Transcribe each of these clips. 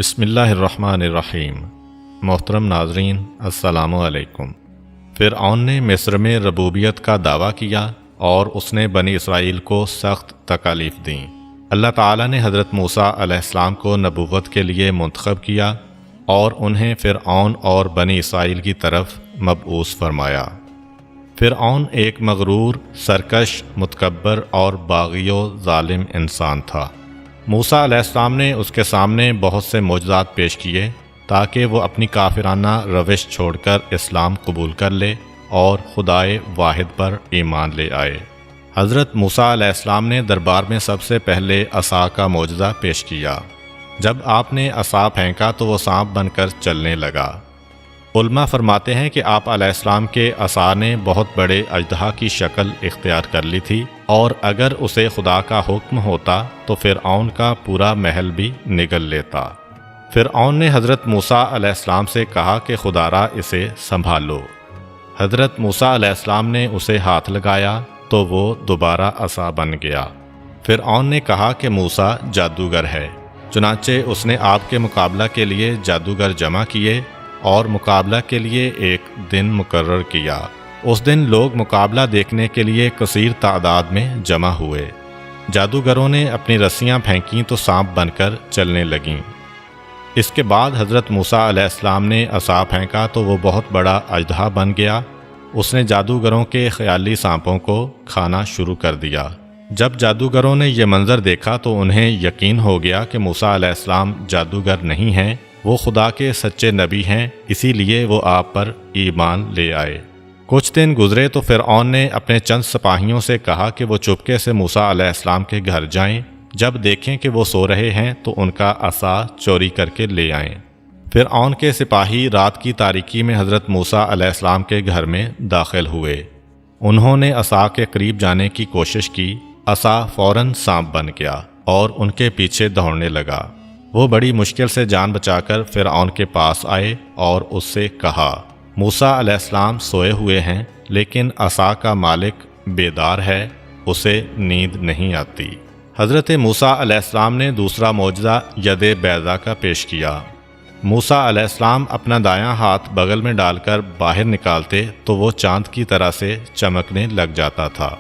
بسم اللہ الرحمن الرحیم۔ محترم ناظرین السلام علیکم۔ فرعون نے مصر میں ربوبیت کا دعویٰ کیا اور اس نے بنی اسرائیل کو سخت تکالیف دیں۔ اللہ تعالیٰ نے حضرت موسیٰ علیہ السلام کو نبوت کے لیے منتخب کیا اور انہیں فرعون اور بنی اسرائیل کی طرف مبعوث فرمایا۔ فرعون ایک مغرور، سرکش، متکبر اور باغی و ظالم انسان تھا۔ موسیٰ علیہ السلام نے اس کے سامنے بہت سے معجزات پیش کیے تاکہ وہ اپنی کافرانہ روش چھوڑ کر اسلام قبول کر لے اور خدائے واحد پر ایمان لے آئے۔ حضرت موسیٰ علیہ السلام نے دربار میں سب سے پہلے عصا کا معجزہ پیش کیا۔ جب آپ نے عصا پھینکا تو وہ سانپ بن کر چلنے لگا۔ علماء فرماتے ہیں کہ آپ علیہ السلام کے عصا نے بہت بڑے اژدہا کی شکل اختیار کر لی تھی، اور اگر اسے خدا کا حکم ہوتا تو فرعون کا پورا محل بھی نگل لیتا۔ فرعون نے حضرت موسیٰ علیہ السلام سے کہا کہ خدارا اسے سنبھالو۔ حضرت موسیٰ علیہ السلام نے اسے ہاتھ لگایا تو وہ دوبارہ عصا بن گیا۔ فرعون نے کہا کہ موسیٰ جادوگر ہے، چنانچہ اس نے آپ کے مقابلہ کے لیے جادوگر جمع کیے اور مقابلہ کے لیے ایک دن مقرر کیا۔ اس دن لوگ مقابلہ دیکھنے کے لیے کثیر تعداد میں جمع ہوئے۔ جادوگروں نے اپنی رسیاں پھینکیں تو سانپ بن کر چلنے لگیں۔ اس کے بعد حضرت موسیٰ علیہ السلام نے عصا پھینکا تو وہ بہت بڑا اژدہا بن گیا۔ اس نے جادوگروں کے خیالی سانپوں کو کھانا شروع کر دیا۔ جب جادوگروں نے یہ منظر دیکھا تو انہیں یقین ہو گیا کہ موسیٰ علیہ السلام جادوگر نہیں ہیں، وہ خدا کے سچے نبی ہیں، اسی لیے وہ آپ پر ایمان لے آئے۔ کچھ دن گزرے تو فرعون نے اپنے چند سپاہیوں سے کہا کہ وہ چپکے سے موسیٰ علیہ السلام کے گھر جائیں، جب دیکھیں کہ وہ سو رہے ہیں تو ان کا عصا چوری کر کے لے آئیں۔ فرعون کے سپاہی رات کی تاریکی میں حضرت موسیٰ علیہ السلام کے گھر میں داخل ہوئے۔ انہوں نے عصا کے قریب جانے کی کوشش کی، عصا فوراً سانپ بن گیا اور ان کے پیچھے دوڑنے لگا۔ وہ بڑی مشکل سے جان بچا کر فرعون کے پاس آئے اور اس سے کہا، موسیٰ علیہ السلام سوئے ہوئے ہیں لیکن عصا کا مالک بیدار ہے، اسے نیند نہیں آتی۔ حضرت موسیٰ علیہ السلام نے دوسرا معجزہ ید بیضا کا پیش کیا۔ موسیٰ علیہ السلام اپنا دایاں ہاتھ بغل میں ڈال کر باہر نکالتے تو وہ چاند کی طرح سے چمکنے لگ جاتا تھا۔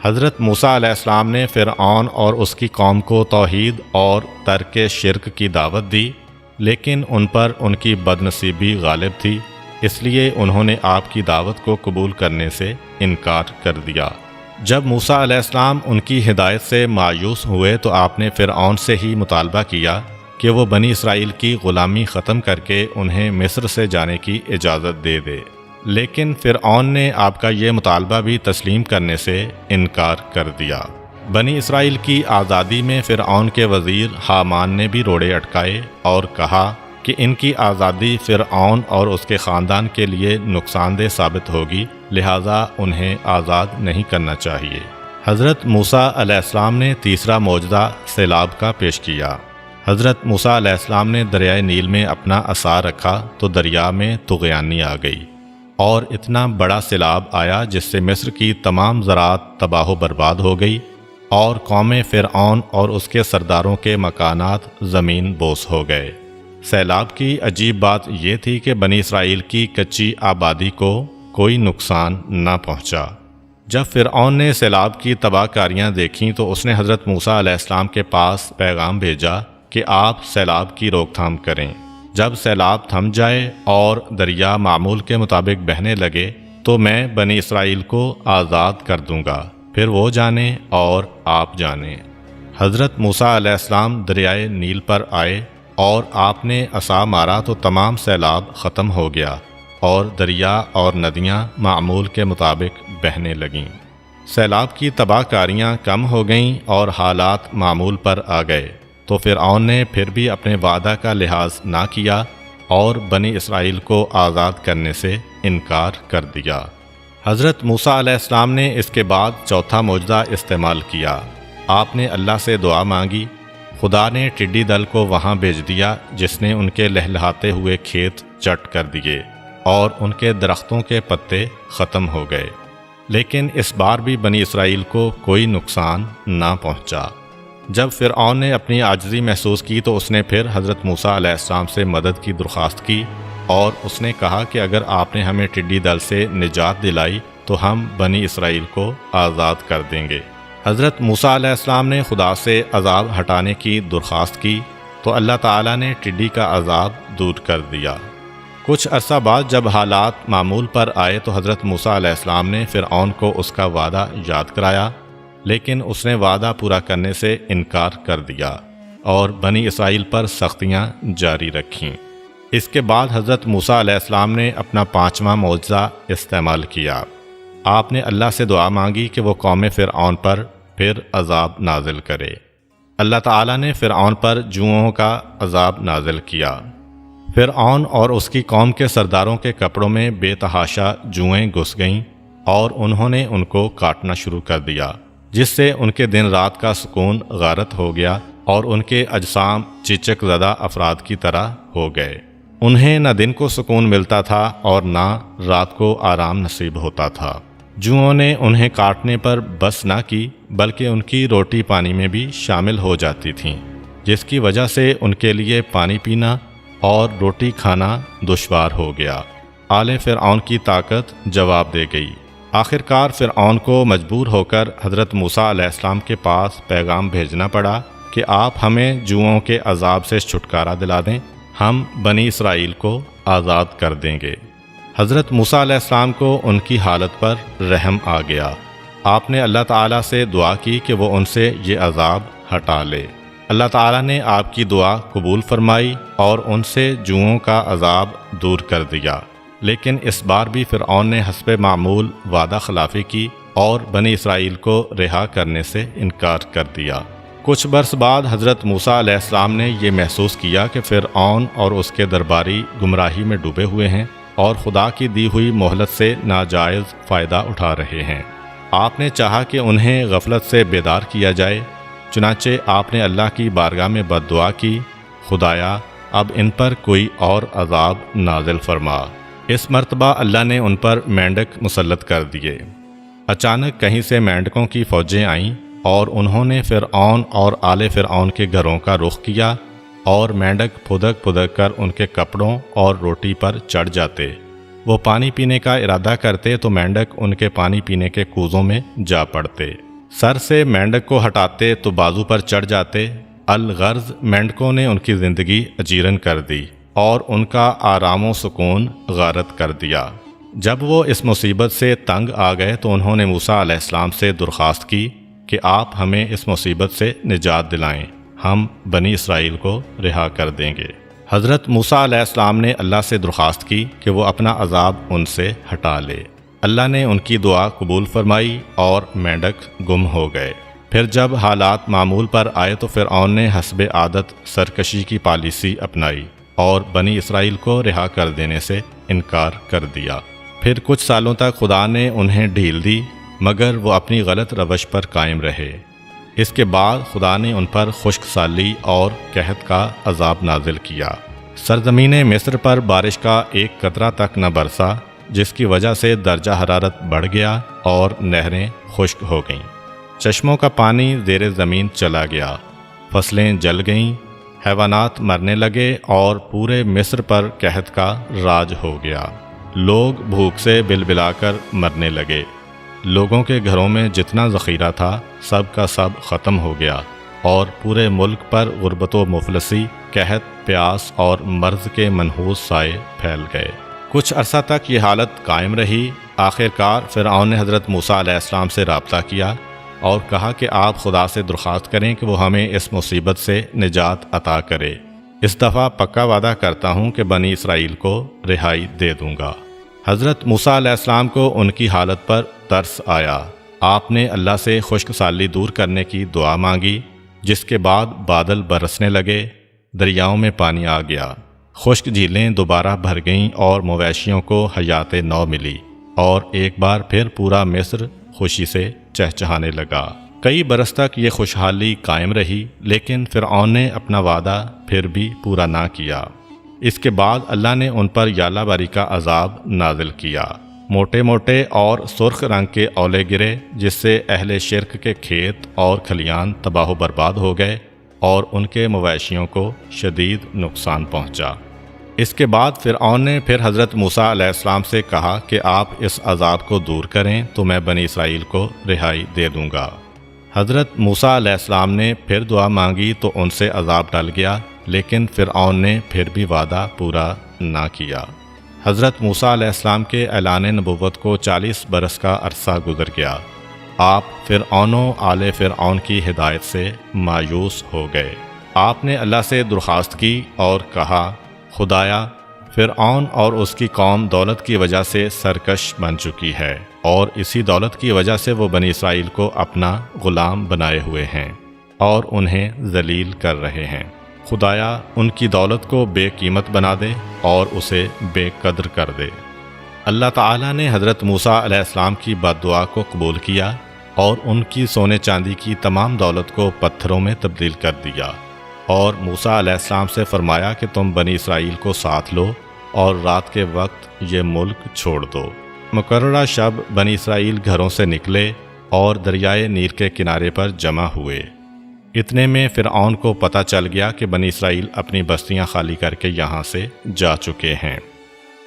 حضرت موسیٰ علیہ السلام نے فرعون اور اس کی قوم کو توحید اور ترک شرک کی دعوت دی، لیکن ان پر ان کی بدنصیبی غالب تھی، اس لیے انہوں نے آپ کی دعوت کو قبول کرنے سے انکار کر دیا۔ جب موسیٰ علیہ السلام ان کی ہدایت سے مایوس ہوئے تو آپ نے فرعون سے ہی مطالبہ کیا کہ وہ بنی اسرائیل کی غلامی ختم کر کے انہیں مصر سے جانے کی اجازت دے دے، لیکن فرعون نے آپ کا یہ مطالبہ بھی تسلیم کرنے سے انکار کر دیا۔ بنی اسرائیل کی آزادی میں فرعون کے وزیر حامان نے بھی روڑے اٹکائے اور کہا کہ ان کی آزادی فرعون اور اس کے خاندان کے لیے نقصان دہ ثابت ہوگی، لہٰذا انہیں آزاد نہیں کرنا چاہیے۔ حضرت موسیٰ علیہ السلام نے تیسرا معجزہ سیلاب کا پیش کیا۔ حضرت موسیٰ علیہ السلام نے دریائے نیل میں اپنا عصا رکھا تو دریا میں طغیانی آ گئی اور اتنا بڑا سیلاب آیا جس سے مصر کی تمام زراعت تباہ و برباد ہو گئی اور قوم فرعون اور اس کے سرداروں کے مکانات زمین بوس ہو گئے۔ سیلاب کی عجیب بات یہ تھی کہ بنی اسرائیل کی کچی آبادی کو کوئی نقصان نہ پہنچا۔ جب فرعون نے سیلاب کی تباہ کاریاں دیکھیں تو اس نے حضرت موسیٰ علیہ السلام کے پاس پیغام بھیجا کہ آپ سیلاب کی روک تھام کریں۔ جب سیلاب تھم جائے اور دریا معمول کے مطابق بہنے لگے تو میں بنی اسرائیل کو آزاد کر دوں گا، پھر وہ جانیں اور آپ جانیں۔ حضرت موسیٰ علیہ السلام دریائے نیل پر آئے اور آپ نے عصا مارا تو تمام سیلاب ختم ہو گیا اور دریا اور ندیاں معمول کے مطابق بہنے لگیں۔ سیلاب کی تباہ کاریاں کم ہو گئیں اور حالات معمول پر آ گئے تو فرعون نے پھر بھی اپنے وعدہ کا لحاظ نہ کیا اور بنی اسرائیل کو آزاد کرنے سے انکار کر دیا۔ حضرت موسیٰ علیہ السلام نے اس کے بعد چوتھا معجزہ استعمال کیا۔ آپ نے اللہ سے دعا مانگی، خدا نے ٹڈی دل کو وہاں بھیج دیا جس نے ان کے لہلہاتے ہوئے کھیت چٹ کر دیے اور ان کے درختوں کے پتے ختم ہو گئے، لیکن اس بار بھی بنی اسرائیل کو کوئی نقصان نہ پہنچا۔ جب فرعون نے اپنی عاجزی محسوس کی تو اس نے پھر حضرت موسیٰ علیہ السلام سے مدد کی درخواست کی اور اس نے کہا کہ اگر آپ نے ہمیں ٹڈی دل سے نجات دلائی تو ہم بنی اسرائیل کو آزاد کر دیں گے۔ حضرت موسیٰ علیہ السلام نے خدا سے عذاب ہٹانے کی درخواست کی تو اللہ تعالیٰ نے ٹڈی کا عذاب دور کر دیا۔ کچھ عرصہ بعد جب حالات معمول پر آئے تو حضرت موسیٰ علیہ السلام نے فرعون کو اس کا وعدہ یاد کرایا، لیکن اس نے وعدہ پورا کرنے سے انکار کر دیا اور بنی اسرائیل پر سختیاں جاری رکھیں۔ اس کے بعد حضرت موسیٰ علیہ السلام نے اپنا 5واں معجزہ استعمال کیا۔ آپ نے اللہ سے دعا مانگی کہ وہ قوم فرعون پر پھر عذاب نازل کرے۔ اللہ تعالیٰ نے فرعون پر جوؤں کا عذاب نازل کیا۔ فرعون اور اس کی قوم کے سرداروں کے کپڑوں میں بے تحاشا جوئیں گھس گئیں اور انہوں نے ان کو کاٹنا شروع کر دیا، جس سے ان کے دن رات کا سکون غارت ہو گیا اور ان کے اجسام چچک زدہ افراد کی طرح ہو گئے۔ انہیں نہ دن کو سکون ملتا تھا اور نہ رات کو آرام نصیب ہوتا تھا۔ جوؤں نے انہیں کاٹنے پر بس نہ کی بلکہ ان کی روٹی پانی میں بھی شامل ہو جاتی تھیں، جس کی وجہ سے ان کے لیے پانی پینا اور روٹی کھانا دشوار ہو گیا۔ آل فرعون کی طاقت جواب دے گئی۔ آخرکار فرعون کو مجبور ہو کر حضرت موسیٰ علیہ السلام کے پاس پیغام بھیجنا پڑا کہ آپ ہمیں جوؤں کے عذاب سے چھٹکارا دلا دیں، ہم بنی اسرائیل کو آزاد کر دیں گے۔ حضرت موسیٰ علیہ السلام کو ان کی حالت پر رحم آ گیا۔ آپ نے اللہ تعالیٰ سے دعا کی کہ وہ ان سے یہ عذاب ہٹا لے۔ اللہ تعالیٰ نے آپ کی دعا قبول فرمائی اور ان سے جوؤں کا عذاب دور کر دیا، لیکن اس بار بھی فرعون نے حسب معمول وعدہ خلافی کی اور بنی اسرائیل کو رہا کرنے سے انکار کر دیا۔ کچھ برس بعد حضرت موسیٰ علیہ السلام نے یہ محسوس کیا کہ فرعون اور اس کے درباری گمراہی میں ڈوبے ہوئے ہیں اور خدا کی دی ہوئی مہلت سے ناجائز فائدہ اٹھا رہے ہیں۔ آپ نے چاہا کہ انہیں غفلت سے بیدار کیا جائے، چنانچہ آپ نے اللہ کی بارگاہ میں بد دعا کی، خدایا اب ان پر کوئی اور عذاب نازل فرما۔ اس مرتبہ اللہ نے ان پر مینڈک مسلط کر دیے۔ اچانک کہیں سے مینڈکوں کی فوجیں آئیں اور انہوں نے فرعون اور آل فرعون کے گھروں کا رخ کیا اور مینڈک پھدک پھدک کر ان کے کپڑوں اور روٹی پر چڑھ جاتے۔ وہ پانی پینے کا ارادہ کرتے تو مینڈک ان کے پانی پینے کے کوزوں میں جا پڑتے۔ سر سے مینڈک کو ہٹاتے تو بازو پر چڑھ جاتے۔ الغرض مینڈکوں نے ان کی زندگی اجیرن کر دی اور ان کا آرام و سکون غارت کر دیا۔ جب وہ اس مصیبت سے تنگ آ گئے تو انہوں نے موسیٰ علیہ السلام سے درخواست کی کہ آپ ہمیں اس مصیبت سے نجات دلائیں، ہم بنی اسرائیل کو رہا کر دیں گے۔ حضرت موسیٰ علیہ السلام نے اللہ سے درخواست کی کہ وہ اپنا عذاب ان سے ہٹا لے۔ اللہ نے ان کی دعا قبول فرمائی اور مینڈک گم ہو گئے۔ پھر جب حالات معمول پر آئے تو فرعون نے حسب عادت سرکشی کی پالیسی اپنائی اور بنی اسرائیل کو رہا کر دینے سے انکار کر دیا۔ پھر کچھ سالوں تک خدا نے انہیں ڈھیل دی مگر وہ اپنی غلط روش پر قائم رہے۔ اس کے بعد خدا نے ان پر خشک سالی اور قحط کا عذاب نازل کیا۔ سرزمین مصر پر بارش کا ایک قطرہ تک نہ برسا، جس کی وجہ سے درجہ حرارت بڑھ گیا اور نہریں خشک ہو گئیں۔ چشموں کا پانی زیر زمین چلا گیا، فصلیں جل گئیں، حیوانات مرنے لگے اور پورے مصر پر قحط کا راج ہو گیا۔ لوگ بھوک سے بلبلا کر مرنے لگے۔ لوگوں کے گھروں میں جتنا ذخیرہ تھا سب کا سب ختم ہو گیا اور پورے ملک پر غربت و مفلسی، قحط، پیاس اور مرض کے منحوس سائے پھیل گئے۔ کچھ عرصہ تک یہ حالت قائم رہی۔ آخرکار فرعون نے حضرت موسیٰ علیہ السلام سے رابطہ کیا اور کہا کہ آپ خدا سے درخواست کریں کہ وہ ہمیں اس مصیبت سے نجات عطا کرے۔ اس دفعہ پکا وعدہ کرتا ہوں کہ بنی اسرائیل کو رہائی دے دوں گا۔ حضرت موسیٰ علیہ السلام کو ان کی حالت پر ترس آیا۔ آپ نے اللہ سے خشک سالی دور کرنے کی دعا مانگی، جس کے بعد بادل برسنے لگے، دریاؤں میں پانی آ گیا، خشک جھیلیں دوبارہ بھر گئیں اور مویشیوں کو حیات نو ملی اور ایک بار پھر پورا مصر خوشی سے چہچہانے لگا۔ کئی برس تک یہ خوشحالی قائم رہی، لیکن فرعون نے اپنا وعدہ پھر بھی پورا نہ کیا۔ اس کے بعد اللہ نے ان پر یالہ باری کا عذاب نازل کیا۔ موٹے موٹے اور سرخ رنگ کے اولے گرے، جس سے اہل شرک کے کھیت اور کھلیان تباہ و برباد ہو گئے اور ان کے مویشیوں کو شدید نقصان پہنچا۔ اس کے بعد فرعون نے پھر حضرت موسیٰ علیہ السلام سے کہا کہ آپ اس عذاب کو دور کریں تو میں بنی اسرائیل کو رہائی دے دوں گا۔ حضرت موسیٰ علیہ السلام نے پھر دعا مانگی تو ان سے عذاب ٹل گیا، لیکن فرعون نے پھر بھی وعدہ پورا نہ کیا۔ حضرت موسیٰ علیہ السلام کے اعلان نبوت کو 40 برس کا عرصہ گزر گیا۔ آپ فرعون و آل فرعون کی ہدایت سے مایوس ہو گئے۔ آپ نے اللہ سے درخواست کی اور کہا، خدایا، فرعون اور اس کی قوم دولت کی وجہ سے سرکش بن چکی ہے، اور اسی دولت کی وجہ سے وہ بنی اسرائیل کو اپنا غلام بنائے ہوئے ہیں اور انہیں ذلیل کر رہے ہیں۔ خدایا، ان کی دولت کو بے قیمت بنا دے اور اسے بے قدر کر دے۔ اللہ تعالیٰ نے حضرت موسیٰ علیہ السلام کی بد دعا کو قبول کیا اور ان کی سونے چاندی کی تمام دولت کو پتھروں میں تبدیل کر دیا، اور موسیٰ علیہ السلام سے فرمایا کہ تم بنی اسرائیل کو ساتھ لو اور رات کے وقت یہ ملک چھوڑ دو۔ مقررہ شب بنی اسرائیل گھروں سے نکلے اور دریائے نیل کے کنارے پر جمع ہوئے۔ اتنے میں فرعون کو پتہ چل گیا کہ بنی اسرائیل اپنی بستیاں خالی کر کے یہاں سے جا چکے ہیں۔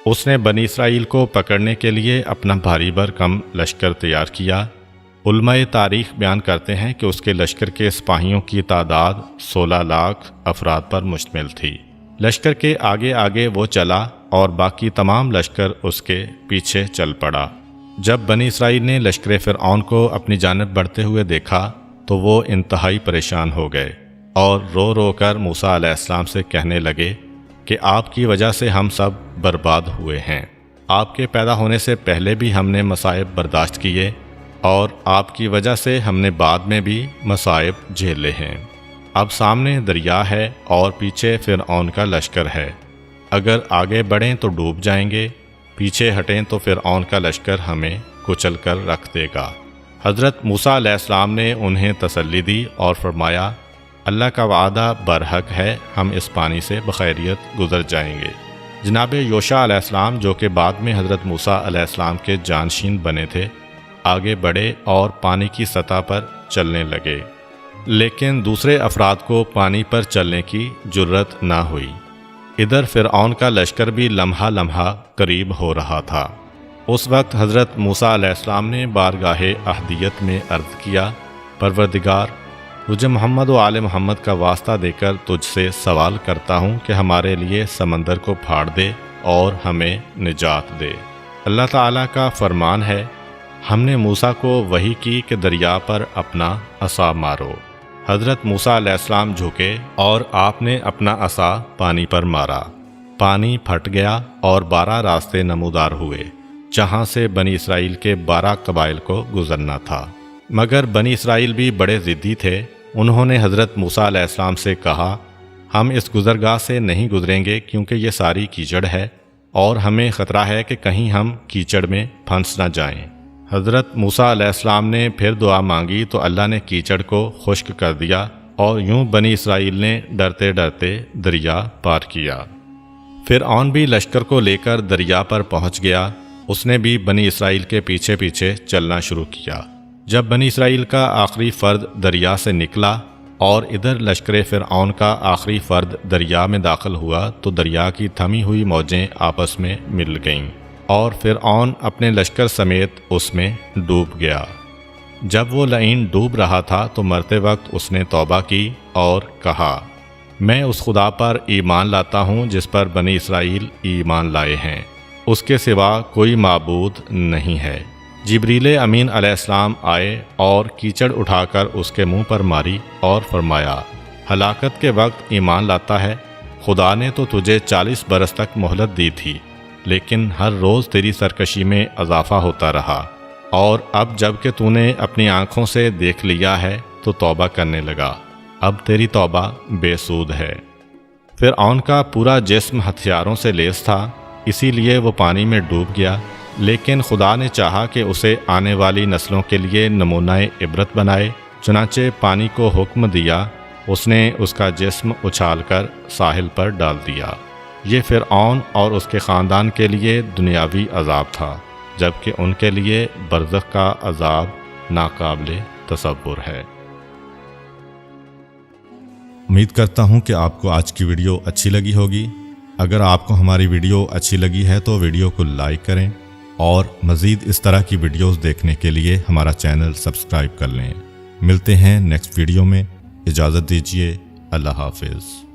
اس نے بنی اسرائیل کو پکڑنے کے لیے اپنا بھاری بھرکم لشکر تیار کیا۔ علماء تاریخ بیان کرتے ہیں کہ اس کے لشکر کے سپاہیوں کی تعداد 16 لاکھ افراد پر مشتمل تھی۔ لشکر کے آگے آگے وہ چلا اور باقی تمام لشکر اس کے پیچھے چل پڑا۔ جب بنی اسرائیل نے لشکر فرعون کو اپنی جانب بڑھتے ہوئے دیکھا تو وہ انتہائی پریشان ہو گئے اور رو رو کر موسیٰ علیہ السلام سے کہنے لگے کہ آپ کی وجہ سے ہم سب برباد ہوئے ہیں۔ آپ کے پیدا ہونے سے پہلے بھی ہم نے مصائب برداشت کیے، اور آپ کی وجہ سے ہم نے بعد میں بھی مصائب جھیلے ہیں۔ اب سامنے دریا ہے اور پیچھے فرعون کا لشکر ہے۔ اگر آگے بڑھیں تو ڈوب جائیں گے، پیچھے ہٹیں تو فرعون کا لشکر ہمیں کچل کر رکھ دے گا۔ حضرت موسیٰ علیہ السلام نے انہیں تسلی دی اور فرمایا، اللہ کا وعدہ برحق ہے، ہم اس پانی سے بخیریت گزر جائیں گے۔ جناب یوشع علیہ السلام، جو کہ بعد میں حضرت موسیٰ علیہ السلام کے جانشین بنے تھے، آگے بڑھے اور پانی کی سطح پر چلنے لگے، لیکن دوسرے افراد کو پانی پر چلنے کی جرت نہ ہوئی۔ ادھر فرعون کا لشکر بھی لمحہ لمحہ قریب ہو رہا تھا۔ اس وقت حضرت موسیٰ علیہ السلام نے بارگاہ احدیت میں عرض کیا، پروردگار، مجھے محمد و آل محمد کا واسطہ دے کر تجھ سے سوال کرتا ہوں کہ ہمارے لیے سمندر کو پھاڑ دے اور ہمیں نجات دے۔ اللہ تعالیٰ کا فرمان ہے، ہم نے موسیٰ کو وحی کی کہ دریا پر اپنا عصا مارو۔ حضرت موسیٰ علیہ السلام جھکے اور آپ نے اپنا عصا پانی پر مارا۔ پانی پھٹ گیا اور 12 راستے نمودار ہوئے، جہاں سے بنی اسرائیل کے 12 قبائل کو گزرنا تھا۔ مگر بنی اسرائیل بھی بڑے ضدی تھے۔ انہوں نے حضرت موسیٰ علیہ السلام سے کہا، ہم اس گزرگاہ سے نہیں گزریں گے کیونکہ یہ ساری کیچڑ ہے اور ہمیں خطرہ ہے کہ کہیں ہم کیچڑ میں پھنس نہ جائیں۔ حضرت موسیٰ علیہ السلام نے پھر دعا مانگی تو اللہ نے کیچڑ کو خشک کر دیا اور یوں بنی اسرائیل نے ڈرتے ڈرتے دریا پار کیا۔ فرعون بھی لشکر کو لے کر دریا پر پہنچ گیا۔ اس نے بھی بنی اسرائیل کے پیچھے پیچھے چلنا شروع کیا۔ جب بنی اسرائیل کا آخری فرد دریا سے نکلا اور ادھر لشکر فرعون کا آخری فرد دریا میں داخل ہوا تو دریا کی تھمی ہوئی موجیں آپس میں مل گئیں اور فرعون اپنے لشکر سمیت اس میں ڈوب گیا۔ جب وہ لعین ڈوب رہا تھا تو مرتے وقت اس نے توبہ کی اور کہا، میں اس خدا پر ایمان لاتا ہوں جس پر بنی اسرائیل ایمان لائے ہیں، اس کے سوا کوئی معبود نہیں ہے۔ جبریل امین علیہ السلام آئے اور کیچڑ اٹھا کر اس کے منہ پر ماری اور فرمایا، ہلاکت کے وقت ایمان لاتا ہے؟ خدا نے تو تجھے 40 برس تک مہلت دی تھی، لیکن ہر روز تیری سرکشی میں اضافہ ہوتا رہا، اور اب جب کہ تو نے اپنی آنکھوں سے دیکھ لیا ہے تو توبہ کرنے لگا، اب تیری توبہ بے سود ہے۔ فرعون کا پورا جسم ہتھیاروں سے لیس تھا، اسی لیے وہ پانی میں ڈوب گیا، لیکن خدا نے چاہا کہ اسے آنے والی نسلوں کے لیے نمونہ عبرت بنائے، چنانچہ پانی کو حکم دیا، اس نے اس کا جسم اچھال کر ساحل پر ڈال دیا۔ یہ فرعون اور اس کے خاندان کے لیے دنیاوی عذاب تھا، جبکہ ان کے لیے برزخ کا عذاب ناقابل تصور ہے۔ امید کرتا ہوں کہ آپ کو آج کی ویڈیو اچھی لگی ہوگی۔ اگر آپ کو ہماری ویڈیو اچھی لگی ہے تو ویڈیو کو لائک کریں اور مزید اس طرح کی ویڈیوز دیکھنے کے لیے ہمارا چینل سبسکرائب کر لیں۔ ملتے ہیں نیکسٹ ویڈیو میں، اجازت دیجیے، اللہ حافظ۔